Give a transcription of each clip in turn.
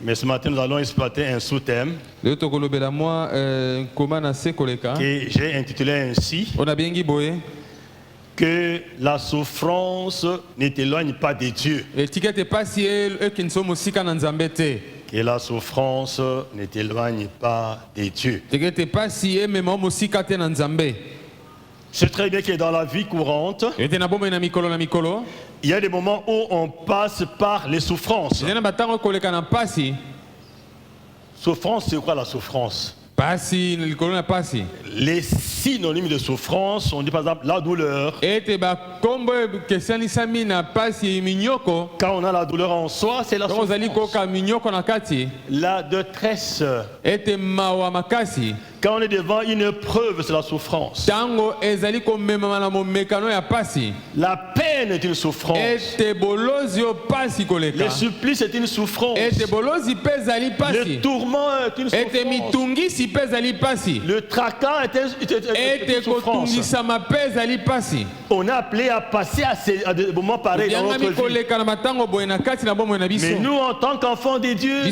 Mais ce matin, nous allons exploiter un sous-thème que j'ai intitulé ainsi que la souffrance ne t'éloigne pas de Dieu. Que la souffrance ne t'éloigne pas de Dieu. C'est très bien que dans la vie courante, il y a des moments où on passe par les souffrances. Souffrance, c'est quoi la souffrance? Les synonymes de souffrance, on dit par exemple la douleur. Quand on a la douleur en soi, c'est la souffrance. La détresse. Quand on est devant une épreuve, c'est la souffrance. La peine est une souffrance. Le supplice est une souffrance. Le tourment est une souffrance. Le tracas est une souffrance. On est appelé à passer à des moments pareils dans notre vie. Mais nous, en tant qu'enfants de Dieu,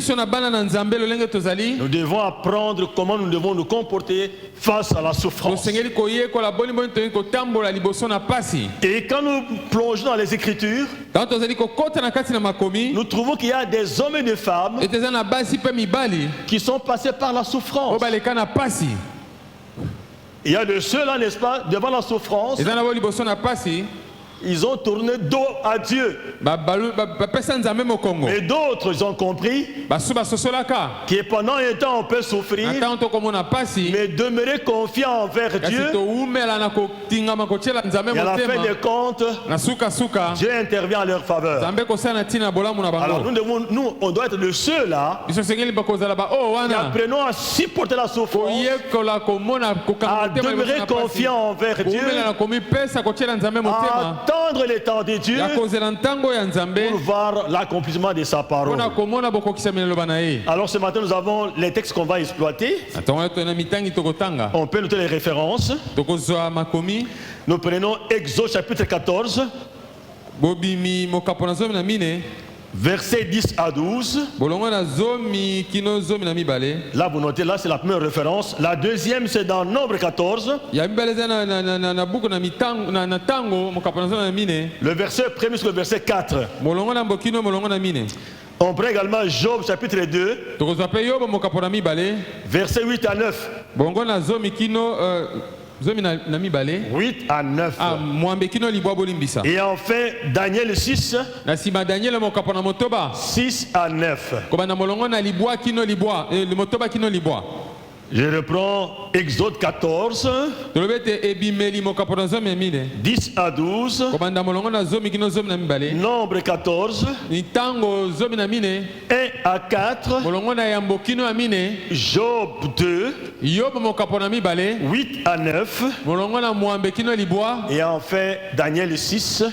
nous devons apprendre comment nous devons nous comporter face à la souffrance. Et quand nous plongeons dans les Écritures, nous trouvons qu'il y a des hommes et des femmes qui sont passés par la souffrance. Il y a de ceux-là, n'est-ce pas, devant la souffrance, ils ont tourné dos à Dieu. Mais d'autres, ils ont compris que pendant un temps on peut souffrir, mais demeurer confiant envers Dieu. Et à la fin des comptes, Dieu intervient en leur faveur. Alors nous, on doit être de ceux-là qui apprenons à supporter la souffrance, à demeurer confiant envers Dieu, attendre les temps de Dieu pour voir l'accomplissement de sa parole. Alors ce matin, nous avons les textes qu'on va exploiter. On peut noter les références. Nous prenons Exode chapitre 14, versets 10 à 12. Là, vous notez, là, c'est la première référence. La deuxième, c'est dans Nombre 14. Le verset premier, c'est le verset 4. On prend également Job chapitre 2, versets 8 à 9. 8 à 9. Et enfin Daniel 6, 6 à 9. Je reprends Exode 14, 10 à 12, Nombre 14, 1 à 4, Job 2, 8 à 9, et enfin Daniel 6,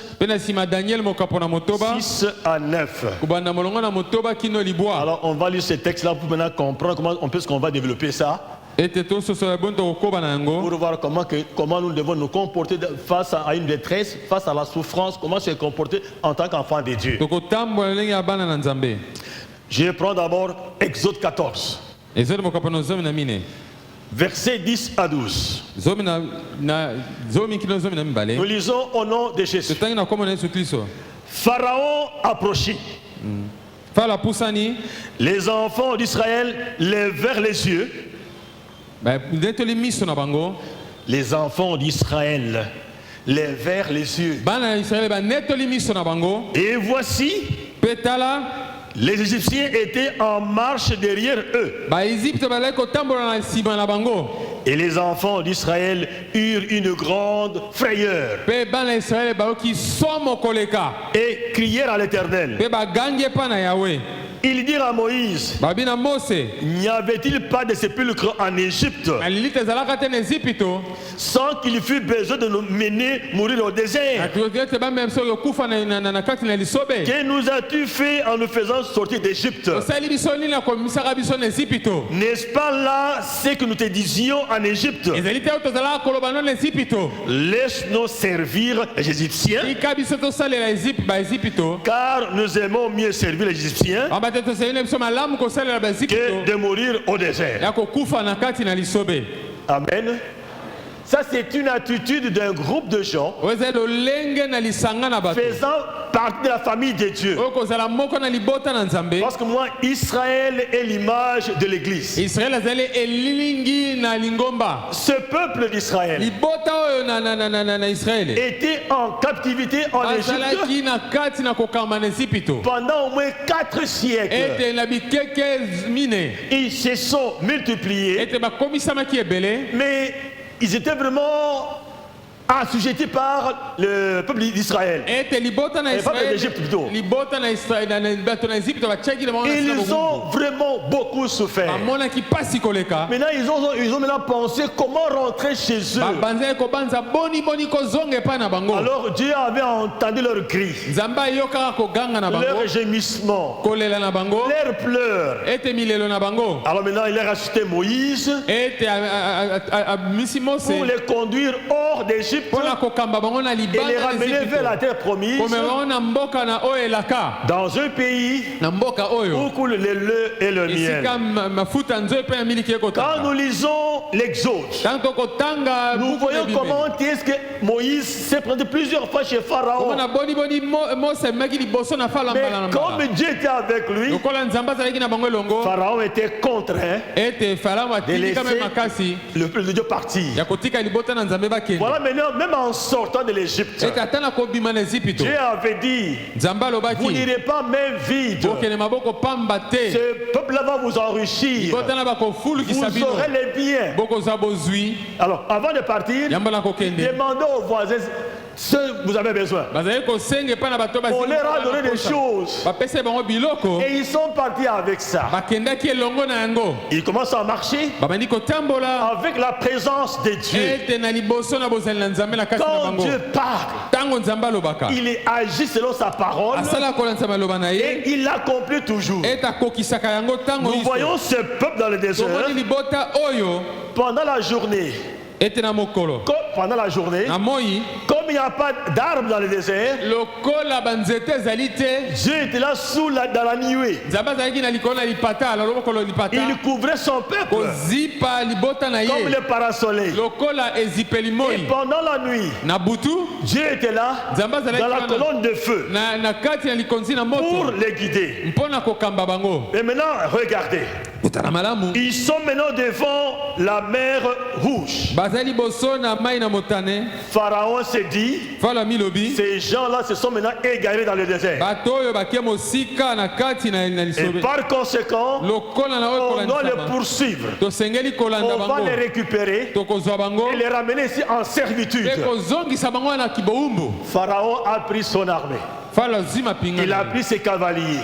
6 à 9. Alors on va lire ces textes-là pour maintenant comprendre comment on va développer ça. Pour voir comment nous devons nous comporter face à une détresse, face à la souffrance, comment se comporter en tant qu'enfant de Dieu. Je prends d'abord Exode 14, versets 10 à 12. Nous lisons au nom de Jésus. Pharaon approchait. Les enfants d'Israël levèrent les yeux. Les enfants d'Israël levèrent les yeux. Et voici, les Égyptiens étaient en marche derrière eux. Et les enfants d'Israël eurent une grande frayeur et crièrent à l'Éternel. Il dit à Moïse, n'y avait-il pas de sépulcre en Égypte sans qu'il fût besoin de nous mener mourir au désert? Que nous as-tu fait en nous faisant sortir d'Égypte? N'est-ce pas là ce que nous te disions en Égypte? Laisse-nous servir les Égyptiens, car nous aimons mieux servir les Égyptiens que de mourir au désert. Amen. Ça, c'est une attitude d'un groupe de gens faisant partie de la famille de Dieu. Parce que moi, Israël est l'image de l'Église. Ce peuple d'Israël était en captivité en Égypte pendant au moins 4 siècles. Ils se sont multipliés, mais ils étaient vraiment assujettis par le peuple d'Israël. Le peuple d'Égypte plutôt. Ils ont vraiment beaucoup souffert. Maintenant, ils ont maintenant pensé comment rentrer chez eux. Alors Dieu avait entendu leurs cris, leurs gémissements, leurs pleurs. Alors maintenant, il a racheté Moïse pour les conduire hors d'Égypte et les ramener vers la terre promise, dans un pays où coule le lait et le miel. Quand nous lisons l'Exode, nous voyons comment est-ce que Moïse s'est présenté plusieurs fois chez Pharaon. Mais comme Dieu était avec lui, Pharaon était contraint de laisser le peuple de Dieu partir. Voilà maintenant, même en sortant de l'Égypte, Dieu avait dit, vous n'irez pas main vide. Ce peuple-là va vous enrichir. Vous aurez les biens. Alors, avant de partir, demandez aux voisins ce que vous avez besoin. On leur a donné des choses. Et ils sont partis avec ça. Ils commencent à marcher avec la présence de Dieu. Quand Dieu parle, il agit selon sa parole et il l'accomplit toujours. Nous voyons ce peuple dans le désert pendant la journée. Pendant la journée, comme il n'y a pas d'arbres dans le désert, Dieu était là dans la nuée. Il couvrait son peuple comme le parasoleil. Et pendant la nuit, Dieu était là dans la colonne de feu pour les guider. Et maintenant, regardez. Ils sont maintenant devant la mer Rouge. Pharaon s'est dit, ces gens-là se sont maintenant égarés dans le désert. Et par conséquent, on doit les poursuivre. On va les récupérer et les ramener ici en servitude. Pharaon a pris son armée. Il a pris ses cavaliers.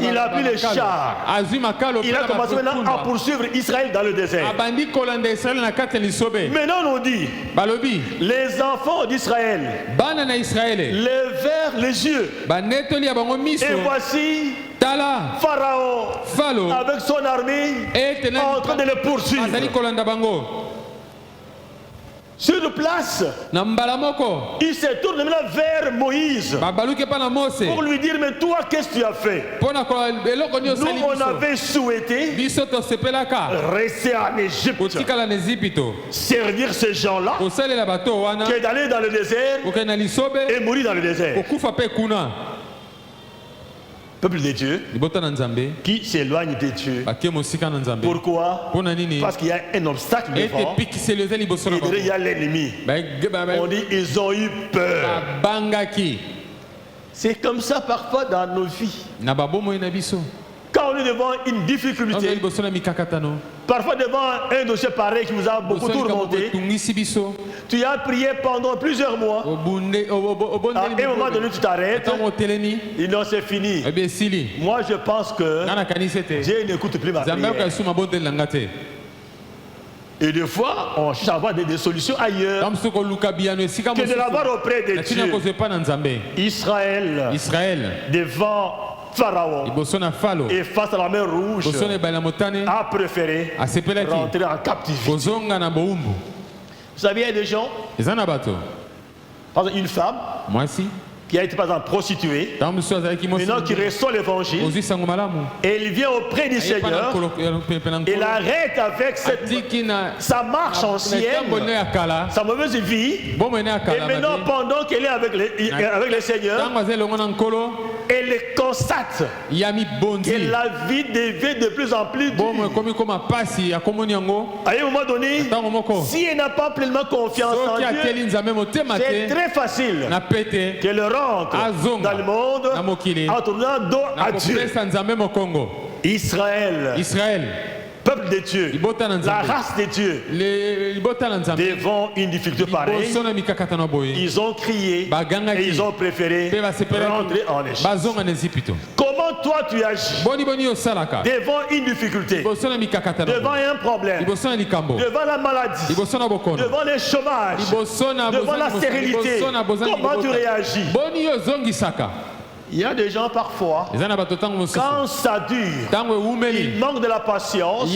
Il a pris les chars. Il a commencé maintenant à poursuivre Israël dans le désert. Maintenant on dit, les enfants d'Israël levèrent les yeux. Et voici Pharaon avec son armée en train de les poursuivre. Sur place, il se tourne maintenant vers Moïse pour lui dire, mais toi, qu'est-ce que tu as fait? Nous, on avait souhaité rester en Égypte, servir ces gens-là, que d'aller dans le désert et mourir dans le désert. Peuple de Dieu qui s'éloigne de Dieu. Pourquoi? Parce qu'il y a un obstacle devant et il y a l'ennemi. On dit ils ont eu peur. C'est comme ça parfois dans nos vies. Quand on est devant une difficulté, Parfois devant un dossier pareil qui vous a beaucoup tourmenté, tu as prié pendant plusieurs mois. À un moment donné, tu t'arrêtes. Et non, c'est fini. Moi, je pense que Dieu n'écoute plus ma prière. Et des fois, on cherche à avoir des solutions ailleurs que de l'avoir auprès de Dieu. Israël, devant Pharaon et face à la mer Rouge, a préféré rentrer en captivité. Vous savez, il y a des gens, par exemple une femme qui a été par exemple prostituée, maintenant qui reçoit l'évangile, et il vient auprès du Seigneur, il arrête avec sa marche ancienne, sa mauvaise vie, et maintenant pendant qu'elle est avec le Seigneur, elle constate que la vie devient de plus en plus dure. À un moment donné, si elle n'a pas pleinement confiance en Dieu, c'est très facile qu'elle rentre dans le monde en tournant dos à Dieu. Israël, peuple de Dieu, la race de Dieu, devant une difficulté pareille, ils ont crié et ils ont préféré rentrer en Égypte. Comment toi tu agis devant une difficulté, devant un problème, devant la maladie, devant le chômage, devant la stérilité? Comment tu réagis? Il y a des gens parfois, quand ça dure, ils manquent de la patience.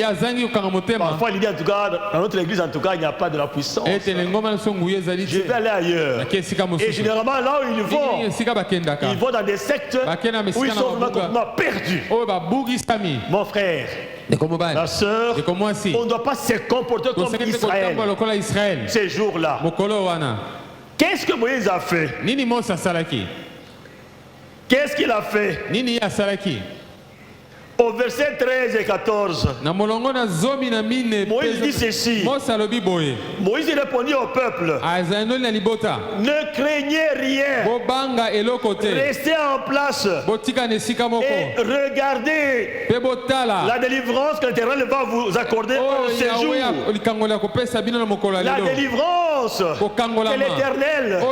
Parfois il dit en tout cas, dans notre église en tout cas, il n'y a pas de la puissance. Je vais aller ailleurs. Et généralement là où ils vont dans des sectes où ils sont complètement perdus. Mon frère, ma soeur, on ne doit pas se comporter comme Israël ces jours-là. Qu'est-ce que Moïse a fait? Qu'est-ce qu'il a fait? Au verset 13 et 14, Moïse dit ceci. Moïse répondit au peuple: ne craignez rien, restez en place et regardez la délivrance que l'Éternel va vous accorder en ce jour. La délivrance que l'Éternel va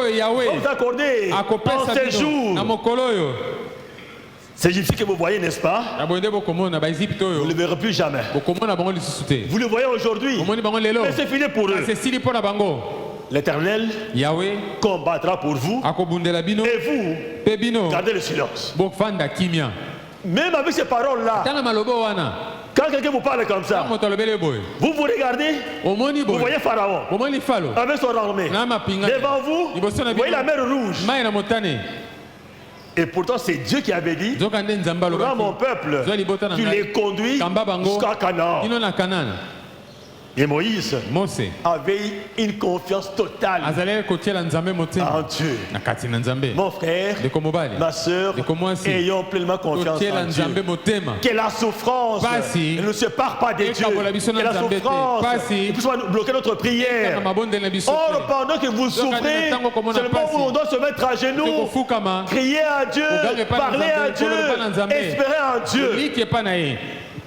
vous accorder en ce jour. C'est Égypte que vous voyez, n'est-ce pas? Vous ne le verrez plus jamais. Vous le voyez aujourd'hui, mais c'est fini pour eux. L'Éternel combattra pour vous et vous gardez le silence. Même avec ces paroles-là, quand quelqu'un vous parle comme ça, vous vous regardez, vous voyez Pharaon avec son armée. Devant vous, vous voyez la mer Rouge. Et pourtant, c'est Dieu qui avait dit: prends mon peuple, tu les conduis jusqu'à Canaan. Et Moïse avait une confiance totale en Dieu. Mon frère, ma soeur, ayons pleinement confiance en Dieu. Que la souffrance ne nous sépare pas de Dieu. Que la souffrance ne puisse pas bloquer notre prière. Or, pendant que vous souffrez, c'est le moment où on doit se mettre à genoux, crier à Dieu, parler à Dieu, espérer en Dieu.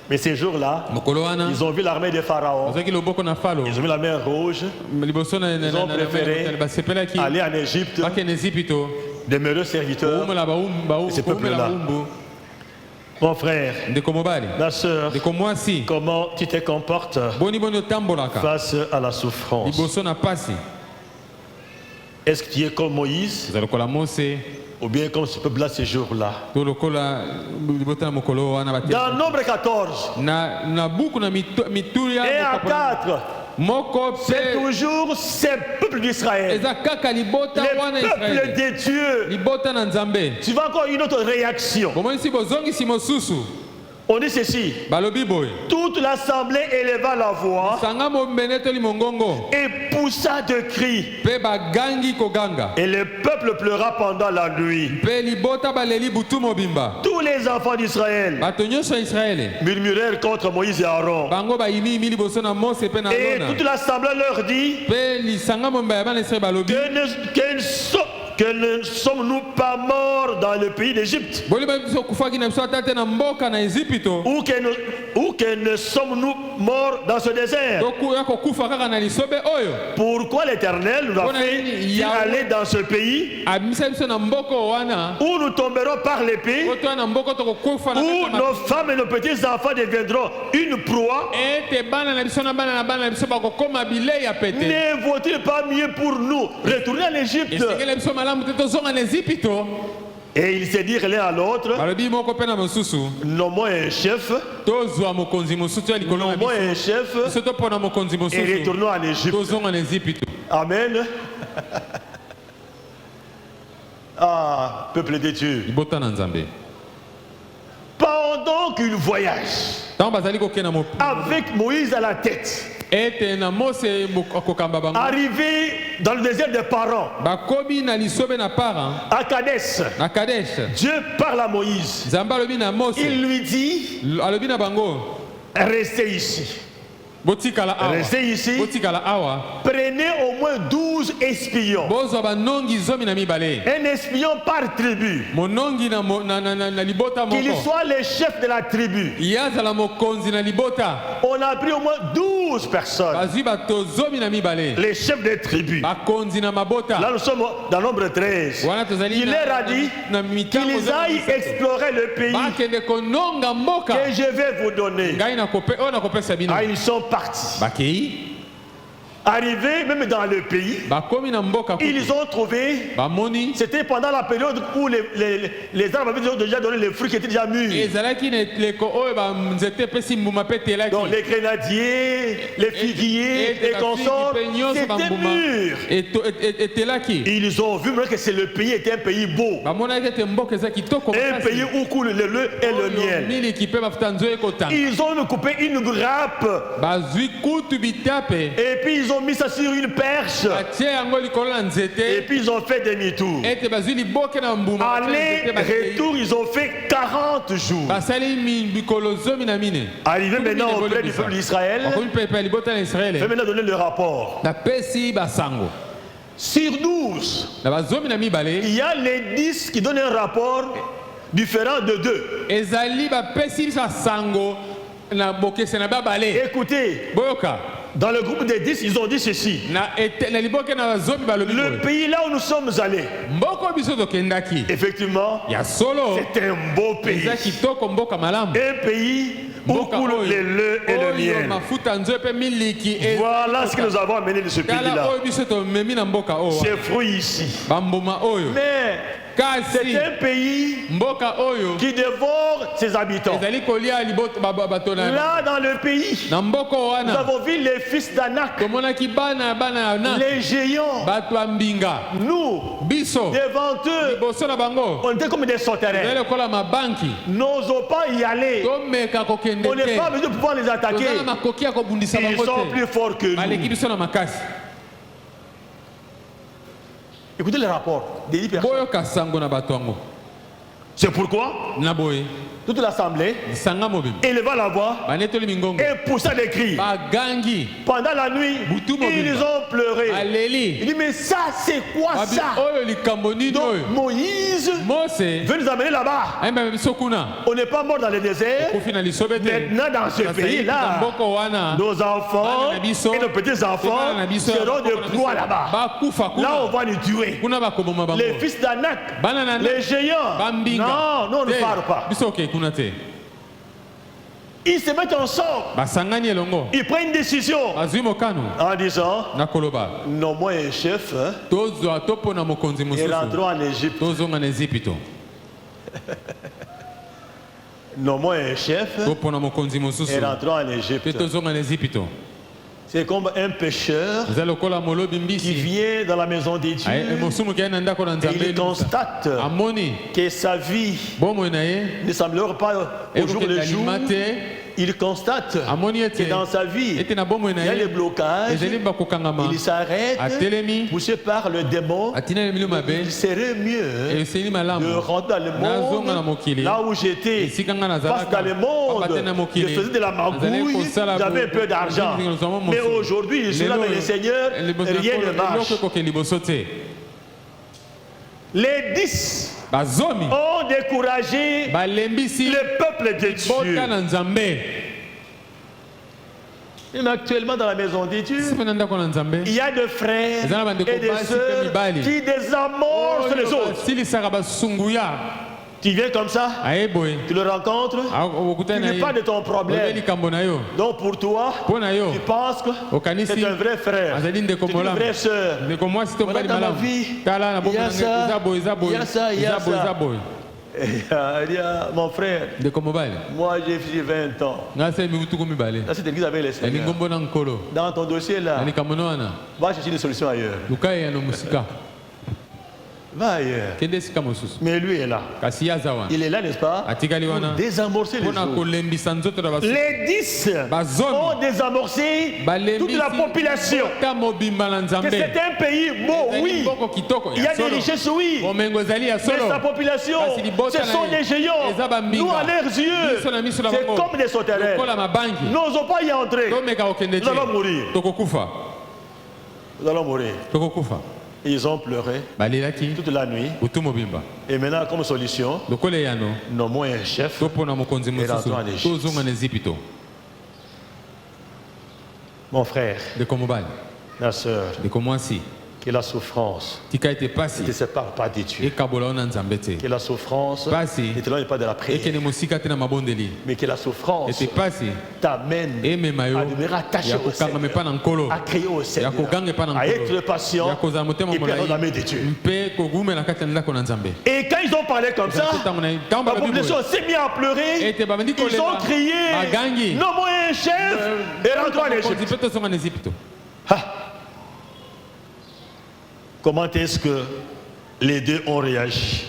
Mais ces jours-là, ils ont vu l'armée de Pharaon, ils ont vu la mer Rouge, ils ont préféré aller en Égypte, demeurer serviteurs de ce peuple-là. Mon frère, ma soeur, comment tu te comportes face à la souffrance? Est-ce que tu es comme Moïse? Ou bien comme ce peuple-là ces jours-là? Dans Nombre 14, et à 4, c'est toujours ces peuples d'Israël, les peuples de Dieu. Tu vois encore une autre réaction. On dit ceci: toute l'assemblée éleva la voix et poussa de cris, et le peuple pleura pendant la nuit. Tous les enfants d'Israël murmurèrent contre Moïse et Aaron, et toute l'assemblée leur dit: que ne sommes-nous pas morts dans le pays d'Égypte? Ou que ne sommes-nous morts dans ce désert? Pourquoi l'Éternel nous a fait aller dans ce pays où nous tomberons par l'épée, où nos femmes et nos petits-enfants deviendront une proie? Ne vaut-il pas mieux pour nous retourner en Égypte? Et il s'est dit l'un à l'autre, nommons un chef, nommons un chef et retournons en Égypte. Amen. Ah, peuple de Dieu. Pendant qu'il voyage, avec Moïse à la tête, arrivé dans le désert des Paran, à Kadesh, Dieu parle à Moïse. Il lui dit, restez ici. Restez ici. Prenez au moins 12 espions. Un espion par tribu. Qu'il soit le chef de la tribu. On a pris au moins 12 personnes. Les chefs des tribus. Là nous sommes dans nombre 13. Il leur a dit qu'ils aillent explorer le pays que je vais vous donner. Ah, ils sont partis. Arrivés même dans le pays, ils ont trouvé, c'était pendant la période où les arbres avaient déjà donné les fruits qui étaient déjà mûrs. Donc les grenadiers, les figuier, les consorts, c'était mûr. Ils ont vu que le pays était un pays beau, un pays où coule le lait et le miel. Ils ont coupé une grappe et puis ils ont mis ça sur une perche et puis ils ont fait demi-tour. Aller-retour, ils ont fait 40 jours. Arrivé maintenant auprès du peuple d'Israël, fait maintenant donner le rapport. Sur 12, il y a les 10 qui donnent un rapport différent de 2. Écoutez, dans le groupe des 10, ils ont dit ceci. Le pays là où nous sommes allés, effectivement, c'est un beau pays. Un pays où coule le lait et le miel. Voilà ce que nous avons amené de ce pays-là. Ces fruits ici. Mais c'est un pays qui dévore ses habitants. Là dans le pays, nous avons vu les fils d'Anak, les géants. Nous, devant eux, on était comme des sauterelles. N'osons pas y aller. On n'est pas besoin de pouvoir les attaquer. Ils sont plus forts que nous. Écoutez le rapport des 10 personnes. C'est pourquoi toute l'assemblée éleva la voix et poussa des cris. Pendant la nuit, ils ont pleuré. Il dit, mais ça, c'est quoi ça? Donc Moïse veut nous amener là-bas. On n'est pas mort dans le désert. Maintenant, dans ce pays-là, nos enfants et nos petits-enfants seront de proie là-bas. Là, on va nous tuer. Les fils d'Anak, les géants. Non, non, on ne parle pas. Ils se mettent ensemble. Ils prennent une décision en disant, nommons un chef et rentrons en Égypte. Nommons un chef et rentrons en Égypte. C'est comme un pécheur qui vient dans la maison des dieux et il constate que sa vie ne s'améliore pas au jour le jour. Il constate que dans sa vie, il y a les blocages, il s'arrête, poussé par le démon. Il serait mieux de rentrer dans le monde, là où j'étais, parce que dans le monde, je faisais de la magouille, j'avais un peu d'argent. Mais aujourd'hui, je suis là avec le Seigneur, rien ne marche. Les 10 ont découragé le peuple de Dieu. Même actuellement dans la maison de Dieu, il y a des frères et des sœurs qui désamorcent les autres. Tu viens comme ça, tu le rencontres, tu lui parles de ton problème. Donc pour toi, tu penses que c'est un vrai frère, c'est une vraie sœur. Voilà dans ma vie, il y a ça, il y a ça, il y a ça. Mon frère, moi j'ai 20 ans. Dans cette église avec les seigneurs, dans ton dossier là, va chercher des solutions ailleurs. Va ailleurs. Mais lui est là. Il est là, n'est-ce pas? Pour désamorcer les autres. Les 10 ont désamorcé toute la population. Que c'est un pays beau, oui. Il y a des richesses, oui. Mais sa population, ce sont des géants. Nous, à leurs yeux, c'est comme des sauterelles. Nous n'osons pas y entrer. Nous allons mourir. Nous allons mourir. Ils ont pleuré toute la nuit. Et maintenant, comme solution, nommons un chef et rentrons en Égypte. Mon frère, ma soeur, que la souffrance ne te sépare pas de Dieu. Que la souffrance ne t'éloigne pas de la prière. Mais que la souffrance t'amène à demeurer attaché au Seigneur, à crier au Seigneur, à être patient et perdre la main de Dieu. Et quand ils ont parlé comme ça, la population s'est mise à pleurer. Ils ont crié, nommons un chef et rentrons en Égypte. Comment est-ce que les deux ont réagi?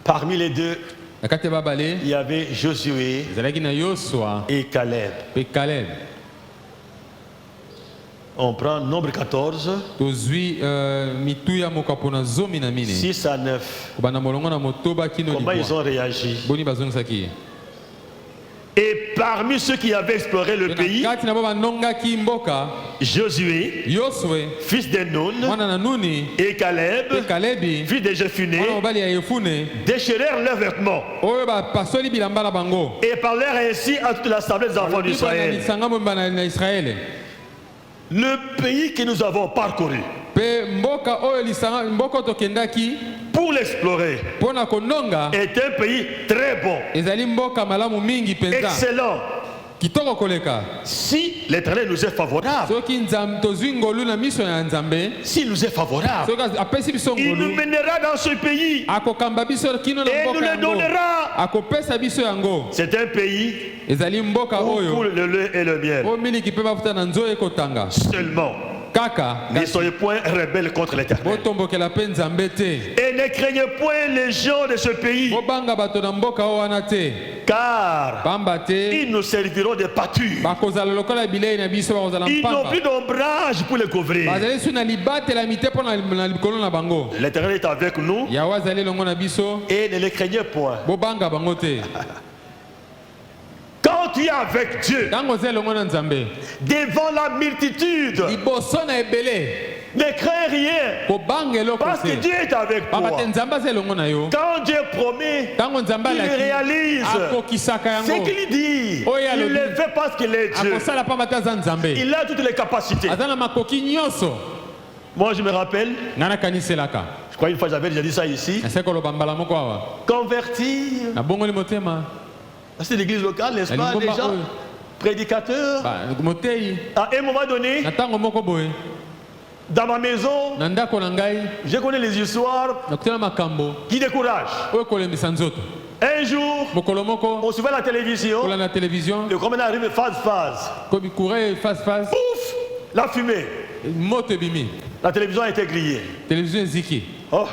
Parmi les deux, il y avait Josué et Caleb. On prend nombre 14, 6 à 9. Comment ils ont réagi? Et parmi ceux qui avaient exploré le pays, Josué, fils de Nun, et Caleb, fils de Jephuné, déchirèrent leurs vêtements et parlèrent ainsi à toute l'assemblée des enfants d'Israël. Le pays que nous avons parcouru pour l'explorer est un pays très bon, excellent. Si l'Éternel nous est favorable, s'il nous est favorable, il nous mènera dans ce pays et nous le donnera. C'est un pays où coule le lait et le miel. Seulement, ne soyez point rebelles contre l'Éternel. Et ne craignez point les gens de ce pays, car ils nous serviront de pâture. Ils n'ont plus d'ombrage pour les couvrir. L'Éternel est avec nous et ne les craignez point. Quand tu es avec Dieu, devant la multitude, ne crains rien, parce que Dieu est avec toi. Quand Dieu promet, il réalise ce qu'il dit. Il le fait parce qu'il est Dieu. Il a toutes les capacités. Moi je me rappelle, je crois une fois j'avais déjà dit ça ici, convertir. C'est l'église locale, n'est-ce pas, les gens, prédicateurs. À un moment donné, dans ma maison, je connais les histoires qui découragent. Un jour, on suivait la télévision, le commandant arrive phase. Pouf, la fumée. La télévision a été grillée. Oh.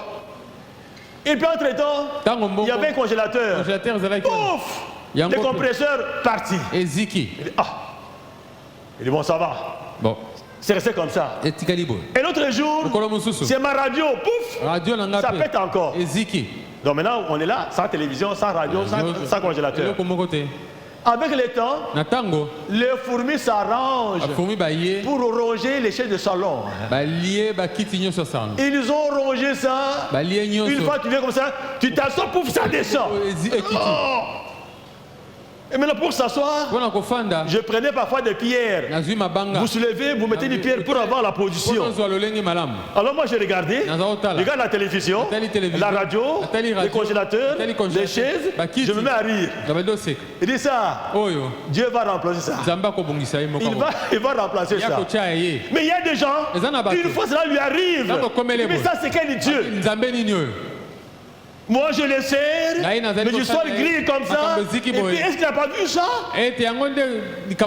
Et puis entre-temps, il y avait un congélateur. Pouf, le compresseur parti. Il dit, bon, ça va. C'est resté comme ça. Et l'autre jour, c'est ma radio. Pouf, ça pète encore. Donc maintenant, on est là, sans télévision, sans radio, sans congélateur. Avec le temps, les fourmis s'arrangent pour ronger les chaises de salon. Ils ont rongé ça. Une fois que tu viens comme ça, tu t'assois, pouf, ça descend. Oh. Et maintenant pour s'asseoir, je prenais parfois des pierres. Vous soulevez, vous mettez des pierres pour avoir la position. Alors moi j'ai regardé, je regarde la télévision, la radio, les congélateurs, les chaises, je me mets à rire. Il dit ça, Dieu va remplacer ça. Il va remplacer ça. Mais il y a des gens, une fois cela lui arrive, mais ça c'est quel Dieu? Moi je les sers, mais je sors gris comme ça. Et puis est-ce qu'il n'a pas vu ça?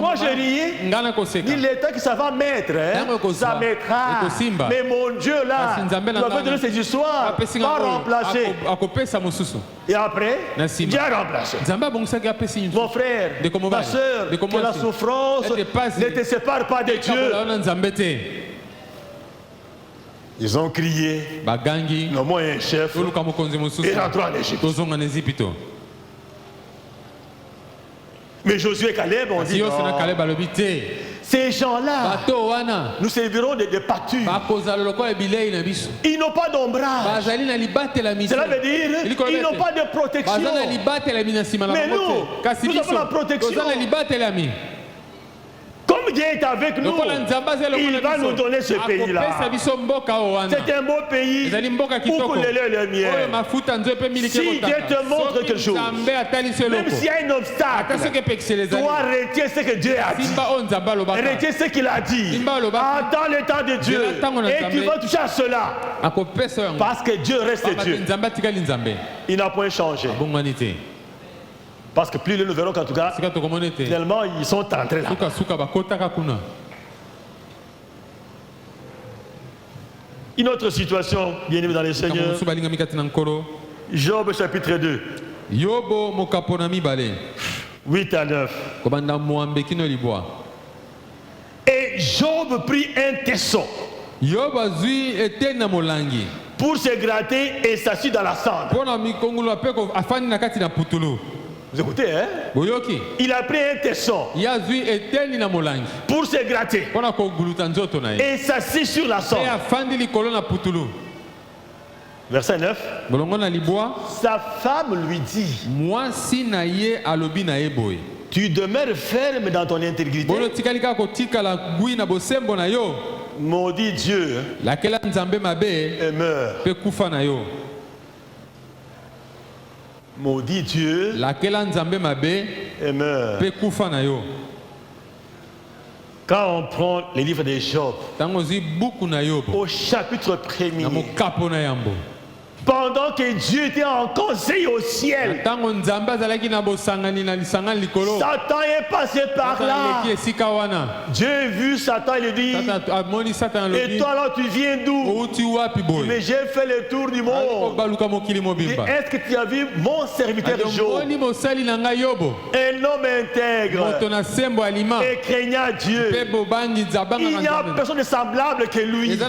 Moi je riais. Il l'État que ça va mettre, ça mettra. Mais mon Dieu là, il va donner ces histoires, va remplacer. Et après, Dieu a remplacé. Mon frère, ma soeur, que la souffrance ne te sépare pas de Dieu. Ils ont crié, non, moi un chef, et rentrons en Égypte. Mais Josué et Caleb ont dit, non, ces gens-là, nous servirons de pâture. Ils n'ont pas d'ombrage. Cela veut dire qu'ils n'ont pas de protection. Mais nous avons la protection. Comme Dieu est avec nous, il va nous donner ce pays-là. C'est un beau pays où le lait et le miel. Si Dieu te montre quelque chose, même s'il y a un obstacle, toi retiens ce que Dieu a dit. Retiens ce qu'il a dit. Attends le temps de Dieu. Et tu vas toucher à cela. Parce que Dieu reste Dieu. Il n'a point changé. Parce que plus nous verrons qu'en tout cas, finalement, ils sont entrés là. Une autre situation, bien aimé dans les Seigneurs. Job chapitre 2. 8 à 9. Et Job prit un tesson pour se gratter et s'assit dans la cendre. Vous écoutez, hein? Il a pris un tesson pour se gratter et s'assit sur la cendre. Verset 9. Sa femme lui dit, tu demeures ferme dans ton intégrité. Maudit Dieu et meurt. Maudit Dieu et meurt. Quand on prend les livres de Job, au chapitre 1er, pendant que Dieu était en conseil au ciel, Satan est passé par là. Dieu a vu Satan, il dit, et toi là tu viens d'où? Mais j'ai fait le tour du monde. Est-ce que tu as vu mon serviteur Job? Un homme intègre et craignant Dieu. Il n'y a personne de semblable que lui.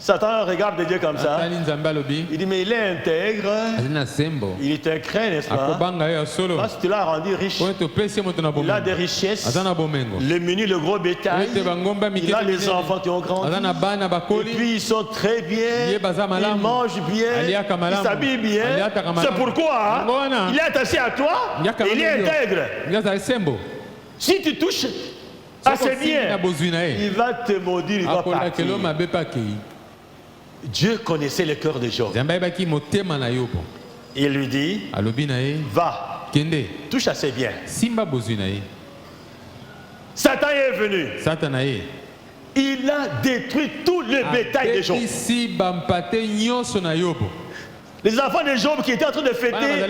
Satan regarde Dieu comme ça. Il dit, mais il est intègre. Il te craint, n'est-ce pas? Parce que tu l'as rendu riche. Il a des richesses. Le menu, le gros bétail. Il a les enfants qui ont grandi. Et puis ils sont très bien. Ils mangent bien. Ils s'habillent bien. C'est pourquoi il est attaché à toi. Il est intègre. Si tu touches assez bien, il va te maudire. Il va partir. Dieu connaissait le cœur de Job. Il lui dit, va, touche assez bien. Satan est venu. Il a détruit tout le bétail de Job. Les enfants de Job qui étaient en train de fêter,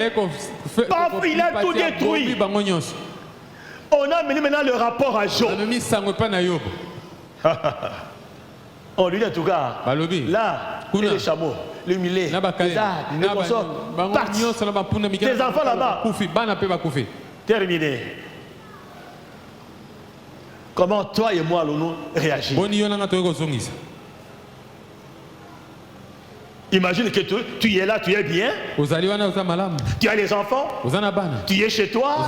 il a tout détruit. On a mené maintenant le rapport à Job. On lui dit en tout cas, là, les chameaux, le mulet, les ânes, les consorts, tes enfants là-bas, terminé. Comment toi et moi allons-nous réagir? Imagine que tu es là, tu es bien. Tu as les enfants. Tu es chez toi.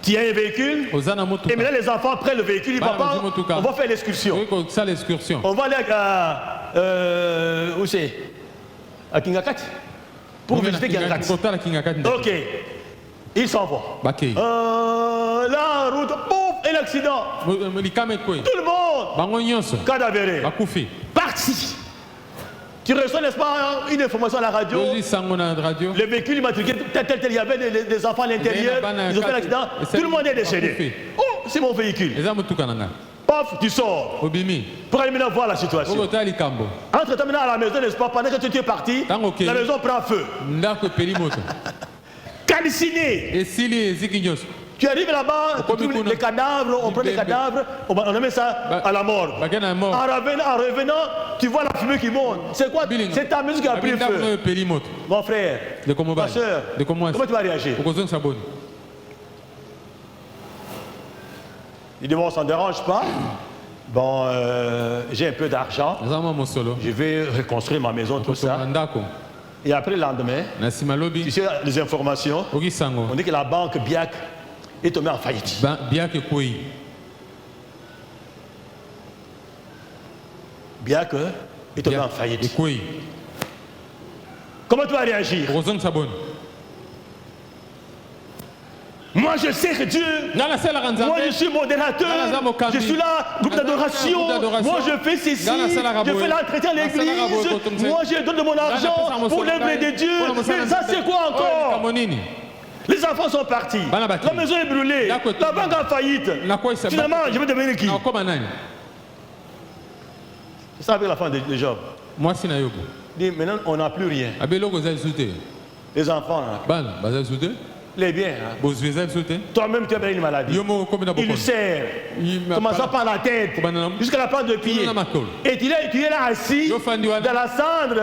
Tu as un véhicule. Et maintenant les enfants prennent le véhicule. Ils disent papa, on va faire l'excursion. On va aller à où c'est? À Kingakat. Pour visiter Kingakat. Ok. Ils s'en vont. La route, boum, un accident. Tout le monde cadavéré. Parti. Tu reçois, n'est-ce pas, une information à la radio. Le véhicule immatriculé, tel, il y avait des enfants à l'intérieur. Ils ont fait l'accident. Tout le monde est décédé. Oh, c'est mon véhicule. Paf, tu sors. Pour aller maintenant voir la situation. Entre-temps, maintenant à la maison, n'est-ce pas, pendant que tu es parti, la maison prend feu. Calciné. Tu arrives là-bas, les cadavres, on prend les cadavres, on met ça à la mort. En revenant, tu vois la fumée qui monte. C'est quoi? C'est ta musique qui a pris feu. Mon frère, ma soeur, comment tu vas réagir? Il dit bon, ça ne dérange pas. Bon, j'ai un peu d'argent. Je vais reconstruire ma maison, tout ça. Et après le lendemain, tu sais les informations, on dit que la banque BIAC est tombée en faillite. BIAC est tombée en faillite. Comment tu vas réagir? Moi je sais que Dieu, moi je suis modérateur, je suis là, groupe d'adoration, moi je fais ceci, je fais l'entretien à l'église, moi je donne de mon argent pour l'œuvre de Dieu. Mais ça c'est quoi encore? Les enfants sont partis, la maison est brûlée, la banque a faillite. Finalement je vais devenir qui? C'est ça avec la fin de Job. Dit maintenant on n'a plus rien. Les enfants les biens. Toi-même tu as une maladie. Il sert. Commençant par la tête jusqu'à la plante de pied. Et tu es là assis dans la cendre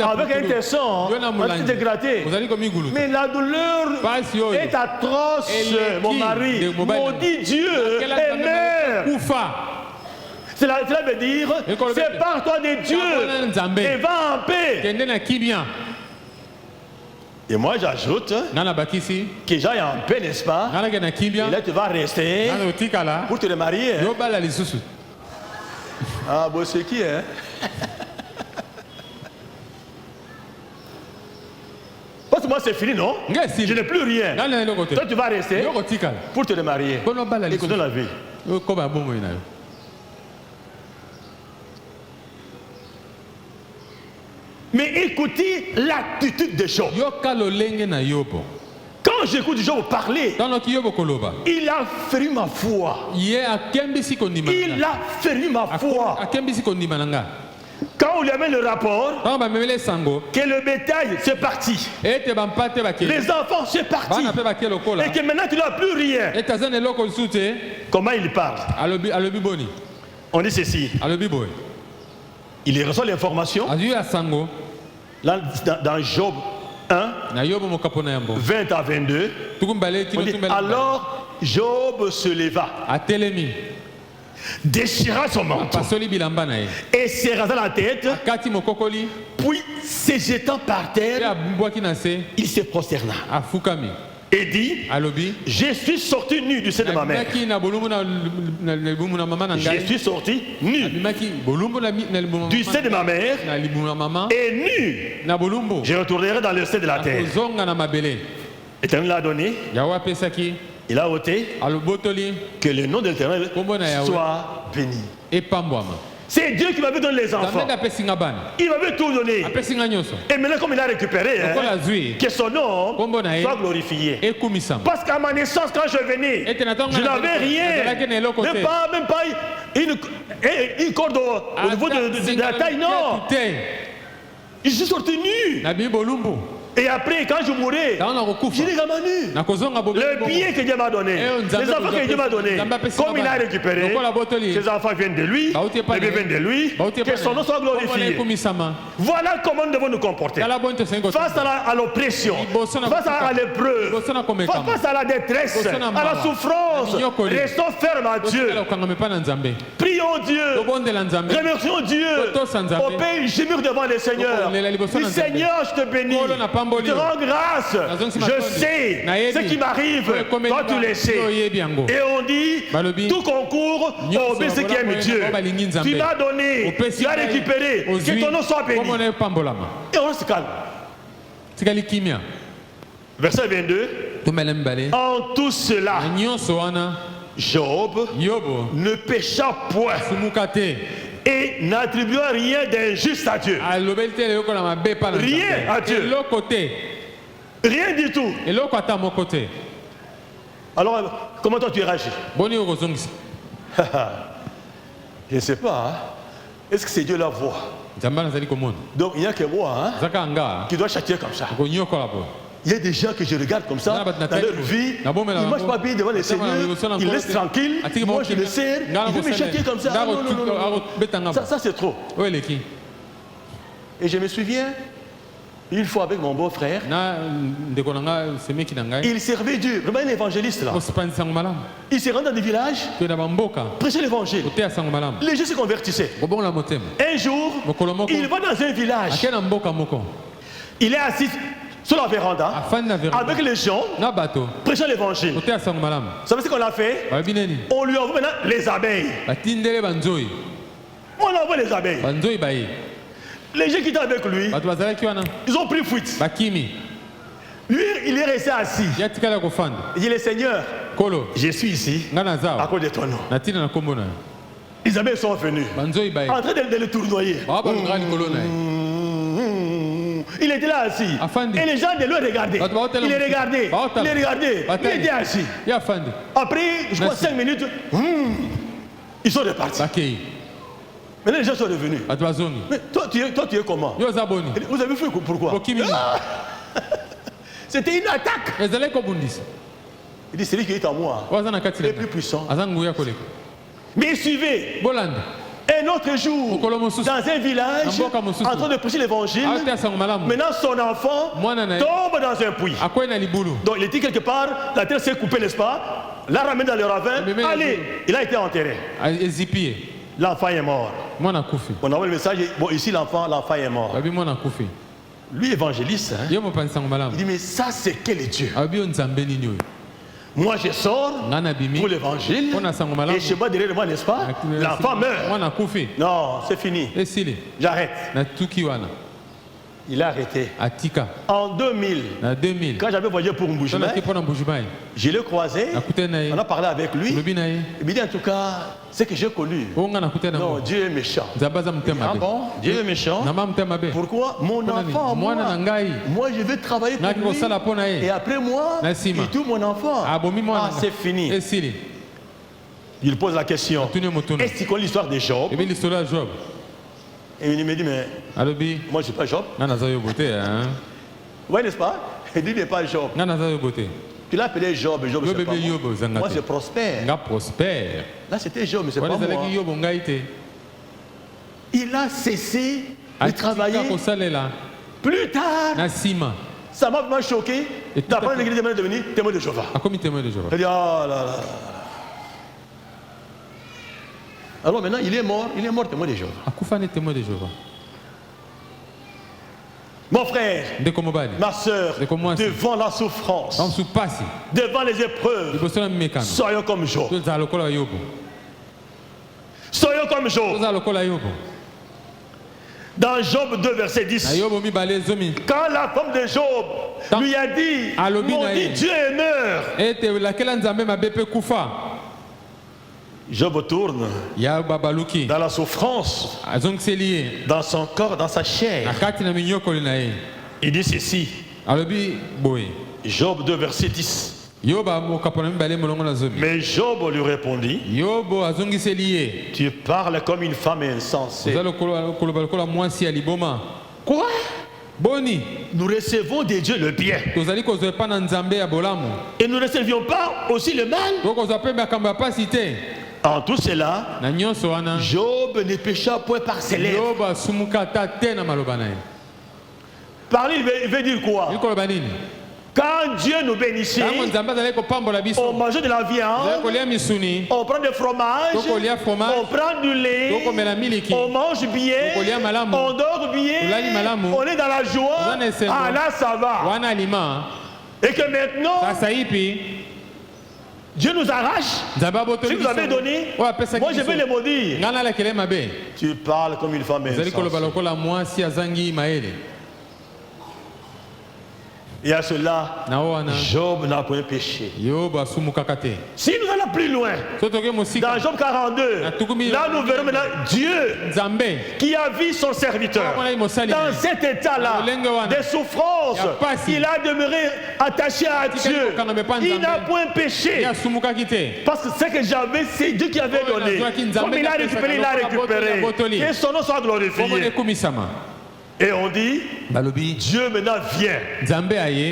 avec un tesson. On va te dégrader. Mais la douleur est atroce, mon mari. Maudit Dieu et meurs. Cela veut dire, sépare-toi de Dieu et va en paix. Et moi j'ajoute que j'aille en paix, n'est-ce pas? Et là tu vas rester pour te remarier. Ah bon, c'est qui hein? Parce que moi c'est fini, non? Je n'ai plus rien. Toi tu vas rester pour te remarier et continuer la vie. Mais écoutez l'attitude de Job. Quand j'écoute Job parler, il a féru ma foi. Il a féru ma foi. Quand on lui amène le rapport, que le bétail c'est parti, les enfants c'est parti, et que maintenant tu n'as plus rien. Comment il parle? On dit ceci. Il reçoit l'information. Là, dans Job 1, 20 à 22, alors Job se leva, déchira son manteau et se rasa la tête, puis se jetant par terre, il se prosterna et dit, je suis sorti nu du sein de ma mère. Je suis sorti nu du sein de ma mère et nu je retournerai dans le sein de la terre. L'Éternel l'a donné, il a ôté, que le nom de l'Éternel soit béni. C'est Dieu qui m'avait donné les enfants. Il m'avait tout donné. Et maintenant comme il a récupéré, que son nom soit glorifié. Parce qu'à ma naissance, quand je venais, je n'avais rien. Même pas une corde au niveau de la taille, non. Je suis sorti nu. Et après, quand je mourrai, je les ramène. Le bien que Dieu m'a donné, les enfants que Dieu m'a donné, comme il a récupéré, ces enfants viennent de lui, les bébés viennent de lui, que son nom soit glorifié. Voilà comment nous devons nous comporter. Face à l'oppression, face à l'épreuve, face à la détresse, à la souffrance, restons fermes à Dieu. Prions Dieu, remercions Dieu. Au Père, gémir devant le Seigneur. Le Seigneur, je te bénis. Je te rends grâce. Je sais ce qui m'arrive. Toi, tu le sais. Et on dit, tout concourt au obéir ce qui aime Dieu. Tu m'as donné, tu as récupéré. Que ton nom soit béni. Et on se calme. Verset 22. En tout cela, Job ne pécha point et n'attribua rien d'injuste à Dieu. Rien à Dieu. Rien du tout. Alors, comment toi tu réagis? Je ne sais pas. Hein? Est-ce que c'est Dieu la voix? Donc il n'y a que moi qui dois châtier comme ça. Il y a des gens que je regarde comme ça, dans leur vie, ils ne marchent pas bien devant le Seigneur, ils restent tranquilles, moi je le sers, il veut me châtier comme ça. Non. Ça c'est trop. Et je me souviens, une fois avec mon beau-frère, il servait Dieu, vraiment un évangéliste là. Il se rendait dans des villages, prêchait l'évangile. Les gens se convertissaient. Un jour, il va dans un village, il est assis sur la véranda, avec les gens, prêchant l'évangile. Vous savez ce qu'on a fait? On lui envoie maintenant les abeilles. On envoie les abeilles. Les gens qui étaient avec lui, ils ont pris fuite. Lui, il est resté assis. Il dit, le Seigneur, je suis ici à cause de ton nom. Les abeilles sont venues, en train de le tournoyer. Il était là assis. Et les gens de lui regardaient. Il les regardait. Il était assis. Après, je crois 5 minutes, ils sont repartis. Maintenant, les gens sont revenus. Mais toi, tu es comment? Vous avez fait pourquoi? C'était une attaque. Il dit, c'est lui qui est en moi. Il est plus puissant. Mais suivez. Un autre jour, dans un village, en train de prêcher l'évangile, maintenant son enfant tombe dans un puits. Donc il était quelque part, la terre s'est coupée, n'est-ce pas? L'a ramène dans le ravin. Allez, il a été enterré. L'enfant est mort. On envoie le message, bon, ici l'enfant est mort. Lui, évangéliste, hein, il dit, mais ça c'est quel Dieu? Moi je sors pour l'évangile et chez moi derrière moi, n'est-ce pas? L'enfant meurt. Non, c'est fini. J'arrête. Il a arrêté. En 2000, quand j'avais voyagé pour Mbujimaï, je l'ai croisé, on a parlé avec lui. Il me dit en tout cas, ce que j'ai connu. Non, Dieu est méchant. Ah bon? Dieu est méchant. Pourquoi? Mon enfant, moi je vais travailler pour lui. Et après moi, il tue mon enfant. Ah, c'est fini. Il pose la question. Est-ce qu'il connaît l'histoire de Job? Et il me dit, mais moi je ne suis pas Job. Oui, n'est-ce pas? Il dit, il n'est pas Job. Tu l'as appelé Job, Job c'est pas moi. Moi c'est Prospère. Là c'était Job, mais c'est pas moi. Il a cessé de travailler. Plus tard, ça m'a vraiment choqué d'apprendre l'église de devenir témoin de Jéhovah. Il dit, oh là là. Alors maintenant, il est mort témoin de Jéhovah. Mon frère, ma soeur, devant la souffrance, devant les épreuves, soyons comme Job. Soyons comme Job. Dans Job 2, verset 10, quand la femme de Job lui a dit, maudit Dieu et meurt, Job tourne dans la souffrance, dans son corps, dans sa chair. Il dit ceci. Job 2, verset 10. Mais Job lui répondit, tu parles comme une femme insensée. Quoi? Boni. Nous recevons de Dieu le bien. Et nous ne recevions pas aussi le mal. En tout cela, Job ne pécha point par ses lèvres. Parler, il veut dire quoi? Quand Dieu nous bénissait, on mangeait de la viande, on prend du fromage, on prend du lait, on mange bien, on dort bien, on est dans la joie, ah là ça va. Et que maintenant, Dieu nous arrache, tu nous avais donné, moi je vais les maudire. Tu parles comme une femme insensée. Et à cela, Job n'a point péché. Si nous allons plus loin, dans Job 42, là nous verrons maintenant Dieu qui a vu son serviteur dans cet état-là de souffrance. Il a demeuré attaché à Dieu. Il n'a point péché. Parce que ce que j'avais, c'est Dieu qui avait donné. Comme il a récupéré, il a récupéré. Et son nom soit glorifié. Et on dit, Dieu maintenant vient,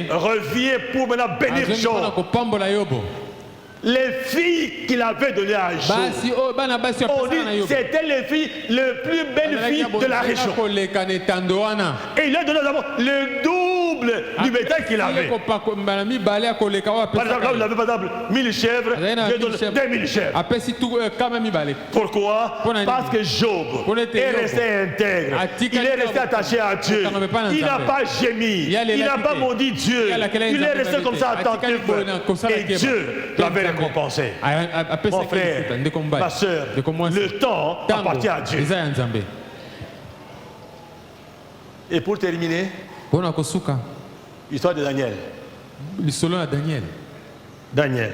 revient pour maintenant bénir Job. Les filles qu'il avait données à Job, on dit c'était les filles, les plus belles filles de la région. Et il a donné d'abord le double du bétail qu'il avait. Par exemple, là vous avez par exemple 1000 chèvres, je donne 2000 chèvres. Pourquoi? Parce que Job est resté intègre. Il est resté attaché à Dieu. Il n'a pas gémi. Il n'a pas maudit Dieu. Il est resté comme ça attentif. Et Dieu l'avait récompensé. Mon frère, ma soeur, le temps appartient à Dieu. Et pour terminer, l'histoire de Daniel. Daniel.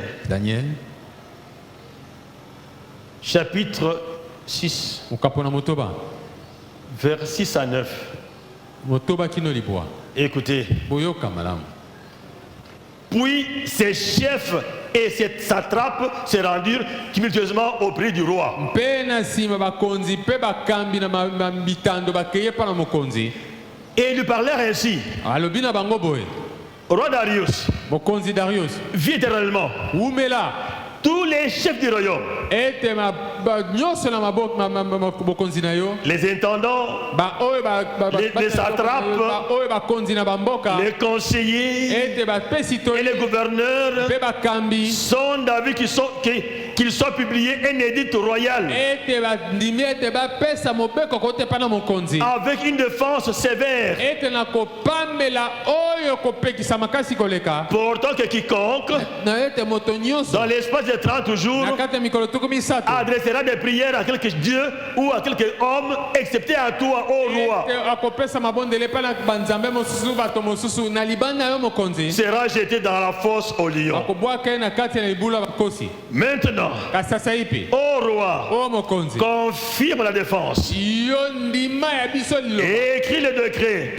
Chapitre 6. Vers 6 à 9. Écoutez. Puis ces chefs et ces satrapes se rendirent tumultueusement auprès du roi. Et ils lui parlèrent ainsi. Roi Darius, vis éternellement. Tous les chefs du royaume, les intendants, les satrapes, les conseillers et les gouverneurs sont d'avis qu'ils soient publiés un édit royal avec une défense sévère, pourtant que quiconque dans l'espace de 30 jours adressera des prières à quelque Dieu ou à quelque homme, excepté à toi, ô roi, sera jeté dans la fosse au lion. Maintenant, ô roi, confirme la défense et écris le décret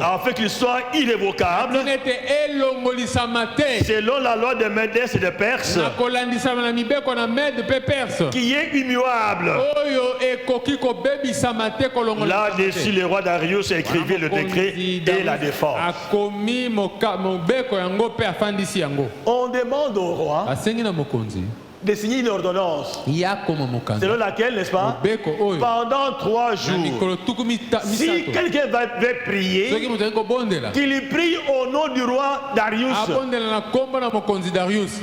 afin qu'il soit irrévocable selon la loi de Médès et de Perse, qui est immuable. Là-dessus, le roi Darius écrivit le décret et la défense. On demande au roi de signer une ordonnance selon laquelle, n'est-ce pas, pendant 3 jours, si quelqu'un veut prier, qu'il prie au nom du roi Darius.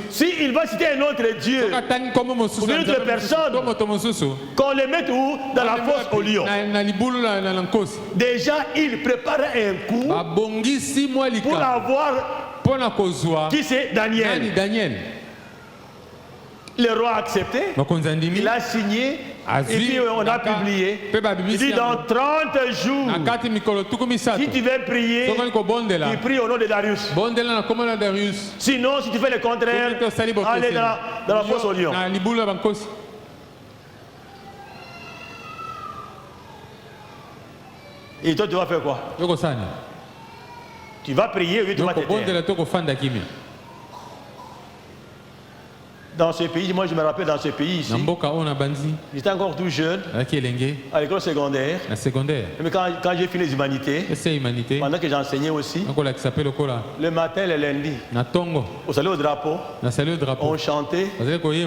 S'il va citer un autre Dieu ou une autre personne, qu'on le mette où? Dans la fosse au lion. Déjà, il prépare un coup pour avoir qui c'est? Daniel. Le roi a accepté, il a signé, et puis on a publié. Il dit dans 30 jours, si tu veux prier, tu pries au nom de Darius. Sinon, si tu fais le contraire, allez dans la fosse au lion. Et toi, tu vas faire quoi? Tu vas prier, oui, tu vas t'aider. Dans ce pays, moi je me rappelle dans ce pays ici, j'étais encore tout jeune, à l'école secondaire. Mais quand j'ai fini les humanités, pendant que j'enseignais aussi, le matin, le lundi, on saluait au drapeau, on chantait,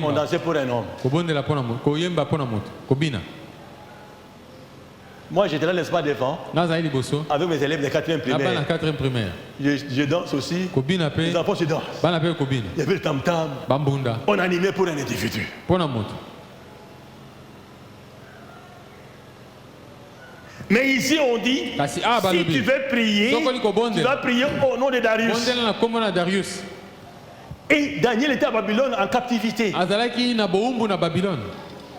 on dansait pour un homme. Moi j'étais là l'espace devant, avec mes élèves de 4e primaire. Je danse aussi, les enfants se dansent. Il y avait le tam-tam, on animait pour un individu. Mais ici on dit, si tu veux prier, tu vas prier au nom de Darius. Et Daniel était à Babylone en captivité.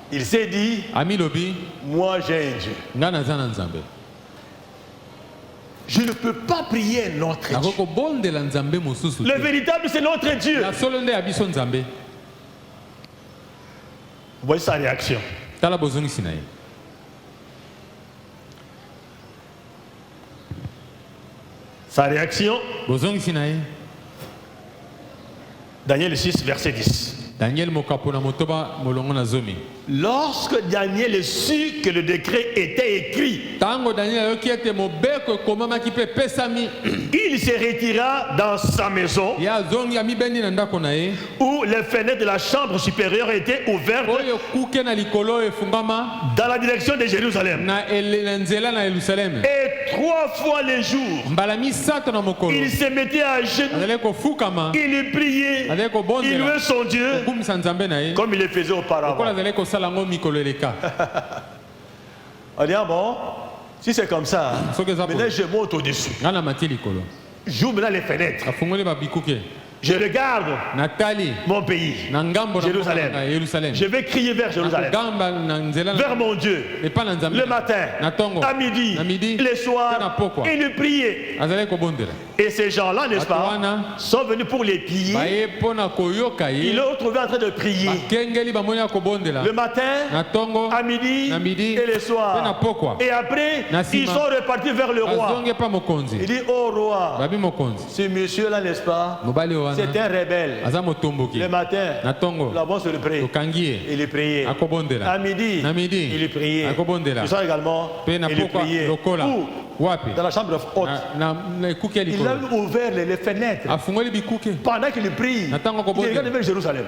Il s'est dit, moi j'ai un Dieu. Je ne peux pas prier notre Dieu. Le véritable c'est notre Dieu. Voici sa réaction. Sa réaction, Daniel 6, verset 10. Lorsque Daniel sut que le décret était écrit, il se retira dans sa maison où les fenêtres de la chambre supérieure étaient ouvertes dans la direction de Jérusalem. Et 3 fois le jour, il se mettait à genoux, il priait, il louait son Dieu comme il le faisait auparavant. On dit, ah bon, si c'est comme ça, maintenant je monte au-dessus. J'ouvre maintenant les fenêtres. Je regarde mon pays, Jérusalem. Je vais crier vers Jérusalem, vers mon Dieu, le matin, à midi, le soir, et le prier. Et ces gens-là, n'est-ce pas, sont venus pour les piller. Ils l'ont trouvé en train de prier. Le matin, à midi, et le soir. Et après, ils sont repartis vers le roi. Il dit, oh roi, ce monsieur-là, n'est-ce pas, c'est un rebelle. Le matin, là-bas sur le pré, il est prié. À midi, il est prié. Le soir également, il est prié. Dans la chambre haute. Il a ouvert les fenêtres. Pendant qu'il prie, il regarde vers Jérusalem.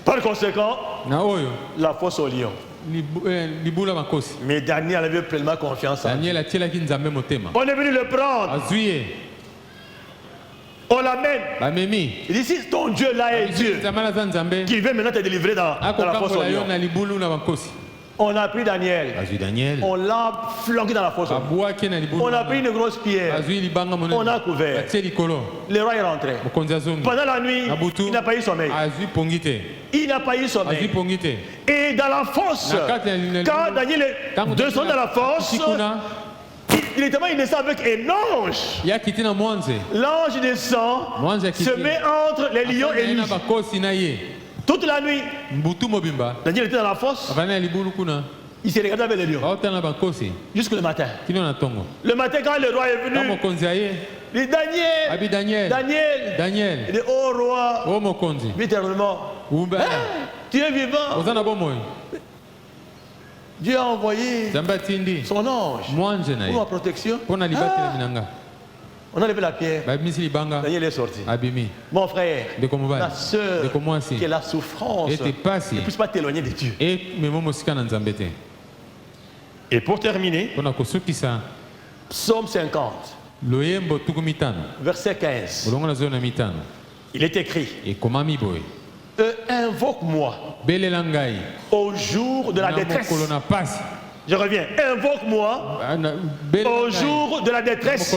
Par conséquent, la fosse au lion. Mais Daniel avait pleinement confiance en Dieu. On est venu le prendre. On l'amène. Il dit, si ton Dieu là est Dieu, qui veut maintenant te délivrer dans la fosse au lion. On a pris Daniel. On l'a flanqué dans la fosse. On a pris une grosse pierre. On a couvert. Le roi est rentré. Pendant la nuit, il n'a pas eu sommeil. Il n'a pas eu sommeil. Et dans la fosse, quand Daniel est descendu dans la fosse, il descend avec un ange. L'ange descend, se met entre les lions et lui. Toute la nuit, Daniel était dans la fosse. Il s'est regardé avec les lions. Jusqu'au matin. Le matin, quand le roi est venu, il dit Daniel. Il dit, oh roi, littéralement, tu es vivant. Dieu a envoyé son ange pour ma protection. On a levé la pierre. Daniel est sorti. Mon frère, ma soeur, qui est la souffrance, ne puisse pas t'éloigner de Dieu. Et pour terminer, Psaume 50, verset 15. Il est écrit, invoque-moi au jour de la détresse. Je reviens. Invoque-moi au jour de la détresse.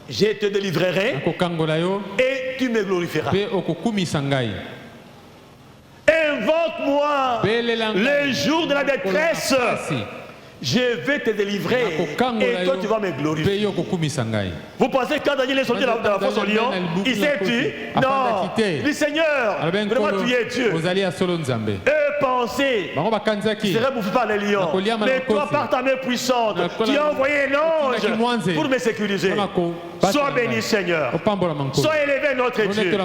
Je te délivrerai et tu me glorifieras. Invoque-moi le jour de la détresse. Je vais te délivrer et toi tu vas me glorifier. Vous pensez que quand Daniel est sorti de la fosse au lion, il s'est tué? Non. Le Seigneur, vraiment tu es Dieu. Et pensé serait bouffé par les lions. Mais toi, par ta main puissante, tu as envoyé un ange pour me sécuriser. Sois béni, Seigneur. Sois élevé, notre Dieu.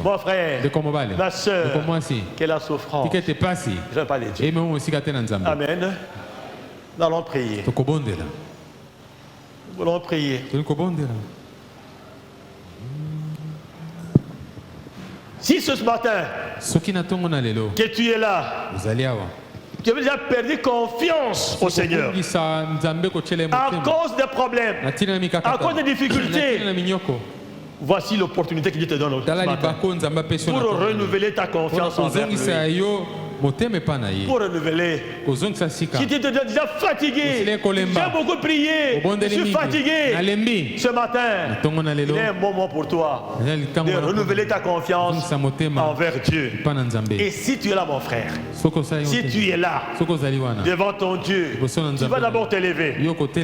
Mon frère, ma soeur, que la souffrance, je ne vais pas les dire. Amen. Nous allons prier. Nous allons prier. Si ce matin que tu es là, tu as déjà perdu confiance au Seigneur à cause des problèmes, à cause des difficultés, voici l'opportunité que Dieu te donne ce matin pour renouveler ta confiance envers lui. Pour renouveler. Si tu es déjà fatigué, j'ai beaucoup prié, je suis fatigué. Ce matin, il est un moment pour toi de renouveler ta confiance envers Dieu. Et si tu es là, mon frère, si tu es là, devant ton Dieu, tu vas d'abord t'élever.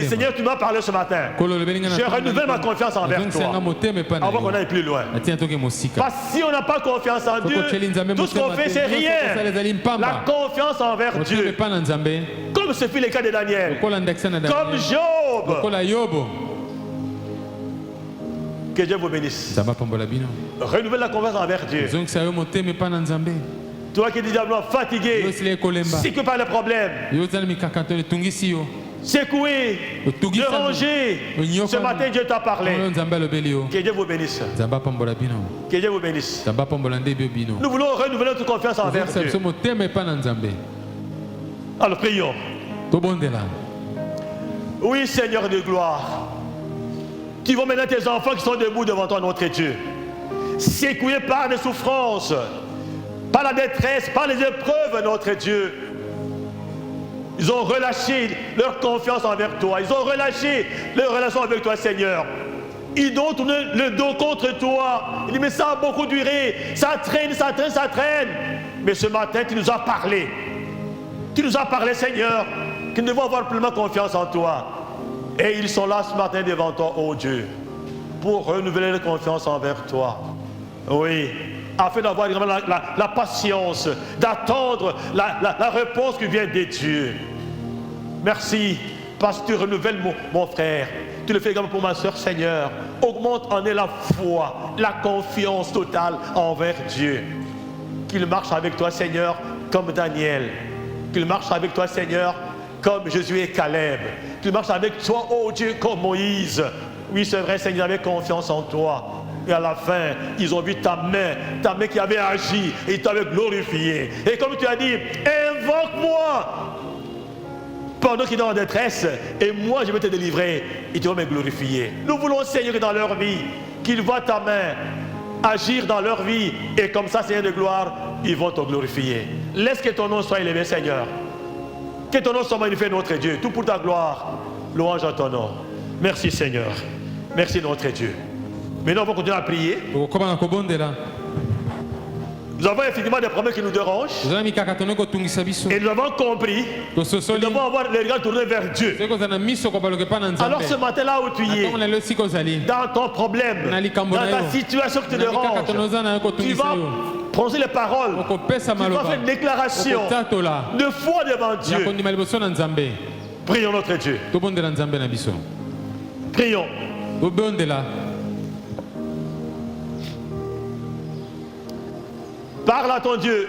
Seigneur, tu m'as parlé ce matin. Je renouvelle ma confiance envers toi. Avant qu'on aille plus loin. Parce que si on n'a pas confiance en Dieu, tout ce qu'on fait, c'est rien. La confiance envers Dieu, comme ce fut le cas de Daniel, comme Job. Que Dieu vous bénisse. Renouvelle la confiance envers Dieu. Toi qui es déjà fatigué, secoué par les problèmes, secoué, dérangé, ce matin Dieu t'a parlé. Que Dieu vous bénisse. Que Dieu vous bénisse. Nous voulons renouveler notre confiance envers Dieu. Alors prions. Oui, Seigneur de gloire, tu vois maintenant tes enfants qui sont debout devant toi, notre Dieu, secoués par des souffrances, par la détresse, par les épreuves, notre Dieu. Ils ont relâché leur confiance envers toi. Ils ont relâché leur relation avec toi, Seigneur. Ils ont tourné le dos contre toi. Ils disent, mais ça a beaucoup duré. Ça traîne, ça traîne, ça traîne. Mais ce matin, tu nous as parlé. Tu nous as parlé, Seigneur, que nous devons avoir pleinement confiance en toi. Et ils sont là ce matin devant toi, oh Dieu, pour renouveler leur confiance envers toi. Oui, afin d'avoir la patience, d'attendre la réponse qui vient de Dieu. Merci, parce que tu renouvelles mon frère. Tu le fais également pour ma soeur, Seigneur. Augmente en elle la foi, la confiance totale envers Dieu. Qu'il marche avec toi, Seigneur, comme Daniel. Qu'il marche avec toi, Seigneur, comme Josué et Caleb. Qu'il marche avec toi, oh Dieu, comme Moïse. Oui, c'est vrai, Seigneur, avec confiance en toi. Et à la fin, ils ont vu ta main qui avait agi et ils t'avaient glorifié. Et comme tu as dit, invoque-moi pendant qu'ils sont en détresse, et moi je vais te délivrer et tu vas me glorifier. Nous voulons, Seigneur, que dans leur vie, qu'ils voient ta main agir dans leur vie, et comme ça, Seigneur de gloire, ils vont te glorifier. Laisse que ton nom soit élevé, Seigneur. Que ton nom soit magnifié, notre Dieu. Tout pour ta gloire. Louange à ton nom. Merci, Seigneur. Merci, notre Dieu. Maintenant, on va continuer à prier. Nous avons effectivement des problèmes qui nous dérangent. Et nous avons compris que nous devons avoir les regards tournés vers Dieu. Alors ce matin-là où tu es, dans ton problème, dans ta situation qui te dérange, tu vas prononcer les paroles, tu vas faire une déclaration de foi devant Dieu. Prions notre Dieu. Prions. Parle à ton Dieu.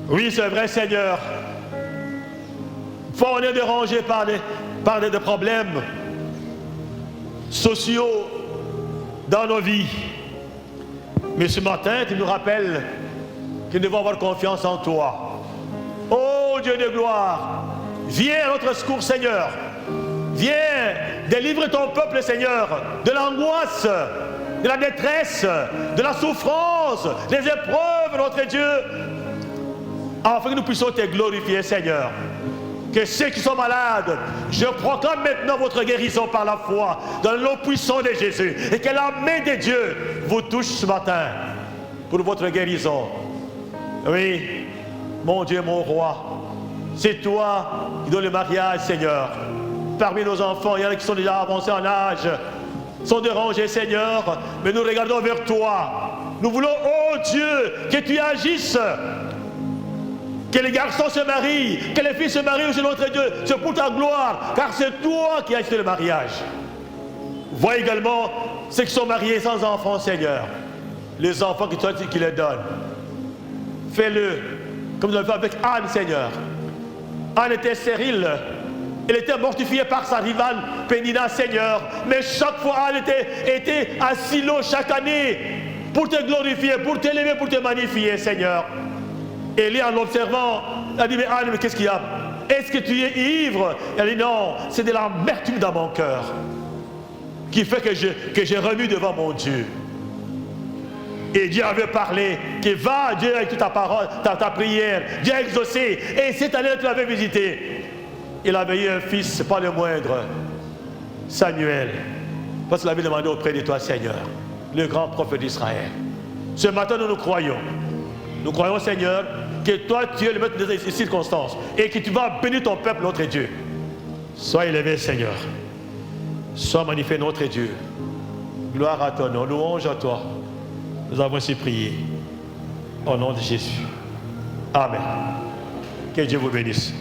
Oui, c'est vrai, Seigneur. Faut on est dérangé par des problèmes sociaux dans nos vies. Mais ce matin, tu nous rappelles que nous devons avoir confiance en toi. Oh Dieu de gloire, viens à notre secours, Seigneur. Viens, délivre ton peuple, Seigneur, de l'angoisse, de la détresse, de la souffrance, des épreuves, notre Dieu, afin que nous puissions te glorifier, Seigneur. Que ceux qui sont malades, je proclame maintenant votre guérison par la foi dans le nom puissant de Jésus, et que la main de Dieu vous touche ce matin pour votre guérison. Oui, mon Dieu, mon roi, c'est toi qui donnes le mariage, Seigneur. Parmi nos enfants, il y en a qui sont déjà avancés en âge, sont dérangés, Seigneur, mais nous regardons vers toi. Nous voulons, oh Dieu, que tu agisses. Que les garçons se marient, que les filles se marient chez notre Dieu. C'est pour ta gloire, car c'est toi qui as fait le mariage. Vois également ceux qui sont mariés sans enfants, Seigneur. Les enfants que toi qui les donnes. Fais-le, comme nous l'avons fait avec Anne, Seigneur. Anne était stérile. Elle était mortifiée par sa rivale Pénina, Seigneur. Mais chaque fois, Anne était à Silo chaque année pour te glorifier, pour t'élever, pour te magnifier, Seigneur. Élie, en l'observant, a dit, mais Anne, mais qu'est-ce qu'il y a? Est-ce que tu es ivre? Elle a dit, non, c'est de l'amertume dans mon cœur qui fait que j'ai remis devant mon Dieu. Et Dieu avait parlé, que va, Dieu, avec toute ta parole, ta prière, Dieu a exaucé. Et cette année, tu l'avais visité. Il avait eu un fils, pas le moindre, Samuel. Parce qu'il avait demandé auprès de toi, Seigneur, le grand prophète d'Israël. Ce matin, nous croyons. Nous croyons, Seigneur, que toi, tu es le maître des circonstances et que tu vas bénir ton peuple, notre Dieu. Sois élevé, Seigneur. Sois magnifié, notre Dieu. Gloire à ton nom, louange à toi. Nous avons ainsi prié. Au nom de Jésus. Amen. Que Dieu vous bénisse.